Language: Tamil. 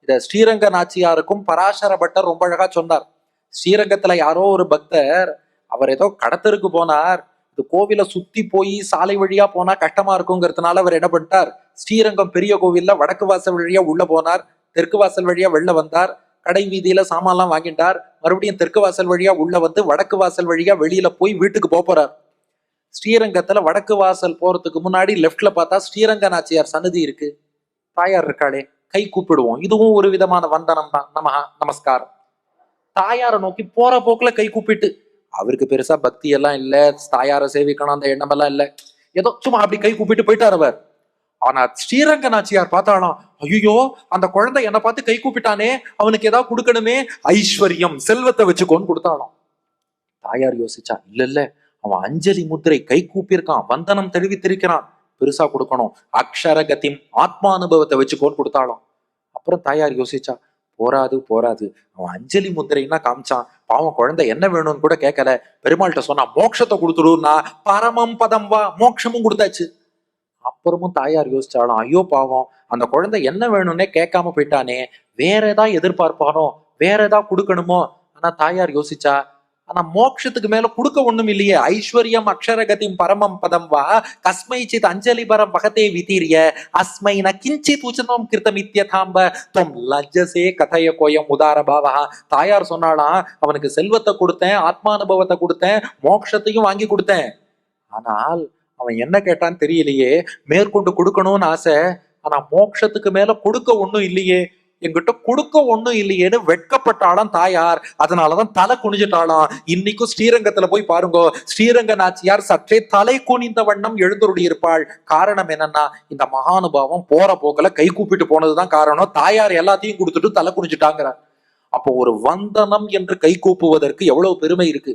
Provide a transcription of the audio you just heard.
இத ஸ்ரீரங்க நாச்சியாருக்கும் பராசர பட்டர் ரொம்ப அழகா சொன்னார். ஸ்ரீரங்கத்துல யாரோ ஒரு பக்தர், அவர் ஏதோ கடத்தருக்கு போனார், இந்த கோவிலை சுத்தி போய் சாலை வழியா போனா கஷ்டமா இருக்குங்கிறதுனால அவர் என்ன பண்ணிட்டார், ஸ்ரீரங்கம் பெரிய கோவில்ல வடக்கு வாசல் வழியா உள்ள போனார், தெற்கு வாசல் வழியா வெளில வந்தார், கடை வீதியில சாமான்லாம் வாங்கிட்டார், மறுபடியும் தெற்கு வாசல் வழியா உள்ள வந்து வடக்கு வாசல் வழியா வெளியில போய் வீட்டுக்கு போறார். ஸ்ரீரங்கத்துல வடக்கு வாசல் போறதுக்கு முன்னாடி லெப்ட்ல பார்த்தா ஸ்ரீரங்க நாச்சியார் சன்னதி இருக்கு, தாயார் இருக்காளே, கை கூப்பிடுவோம். இதுவும் ஒரு விதமான வந்தனம் தான், நமஹா நமஸ்காரம். தாயாரை நோக்கி போற போக்குல கை கூப்பிட்டு, அவருக்கு பெருசா பக்தி எல்லாம் இல்ல, தாயாரை சேவிக்கணும் அந்த எண்ணம் எல்லாம் இல்ல, ஏதோ சும்மா அப்படி கை கூப்பிட்டு போயிட்டார் அவர். ஆனா ஸ்ரீரங்க நாச்சியார் பார்த்தாலாம், ஐயோ அந்த குழந்தை என்ன பார்த்து கை கூப்பிட்டானே, அவனுக்கு ஏதாவது கொடுக்கணுமே, ஐஸ்வர்யம் செல்வத்தை வச்சுக்கோன்னு கொடுத்தாலும். தாயார் யோசிச்சா, இல்ல இல்ல, அவன் அஞ்சலி முத்திரை கை கூப்பியிருக்கான், வந்தனம் தெரிவித்திருக்கிறான், பெருசா கொடுக்கணும், அக்ஷரகத்தின் ஆத்மானுபவத்தை வச்சுக்கோன்னு கொடுத்தாலும். அப்புறம் தாயார் யோசிச்சா, போராது போராது, அவன் அஞ்சலி முத்திரைன்னா காமிச்சான், பாவம் குழந்தை என்ன வேணும்னு கூட கேட்கல, பெருமாள்கிட்ட சொன்னா மோட்சத்தை கொடுத்துடுன்னா பரமம் பதம் வா, மோட்சமும் கொடுத்தாச்சு. அப்புறமும் தாயார் யோசிச்சாலும், ஐயோ பாவம் அந்த குழந்தை என்ன வேணும்னே கேட்காம போயிட்டானே, வேற ஏதாவது எதிர்பார்ப்பானோ, வேற ஏதாவது கொடுக்கணுமோ. ஆனா தாயார் யோசிச்சா, ஆனா மோட்சத்துக்கு மேல கொடுக்க ஒண்ணும் இல்லையே, ஐஸ்வர்யம் அக்ஷரகதிம் பரமம் பதம் வா கஸ்மை சித் அஞ்சலி பரம் பகத்தே விதீரிய அஸ்மை ந கிஞ்சித் உச்சனம் கிருத்தம் இத்தியதாம்ப தொம் லஜ்ஜசே கதைய கோயம் உதார பாவா. தாயார் சொன்னாலாம், அவனுக்கு செல்வத்தை கொடுத்தேன், ஆத்மானுபவத்தை கொடுத்தேன், மோட்சத்தையும் வாங்கி கொடுத்தேன், ஆனால் அவன் என்ன கேட்டான்னு தெரியலையே, மேற்கொண்டு கொடுக்கணும்னு ஆசை, ஆனா மோட்சத்துக்கு மேல கொடுக்க ஒண்ணும் இல்லையே, என்கிட்ட கொடுக்க ஒண்ணும் இல்லையேன்னு வெட்கப்பட்டாலாம் தாயார். அதனாலதான் தலை குனிஞ்சிட்டாலாம். இன்னைக்கும் ஸ்ரீரங்கத்துல போய் பாருங்க, ஸ்ரீரங்க நாச்சியார் சற்றே தலை குனிந்த வண்ணம் எழுந்தருளி இருப்பாள். காரணம் என்னன்னா, இந்த மகானுபாவம் போற போக்குல கை கூப்பிட்டு போனதுதான் காரணம். தாயார் எல்லாத்தையும் கொடுத்துட்டு தலை குனிஞ்சிட்டாங்கிறார். அப்போ ஒரு வந்தனம் என்று கை கூப்புவதற்கு எவ்வளவு பெருமை இருக்கு.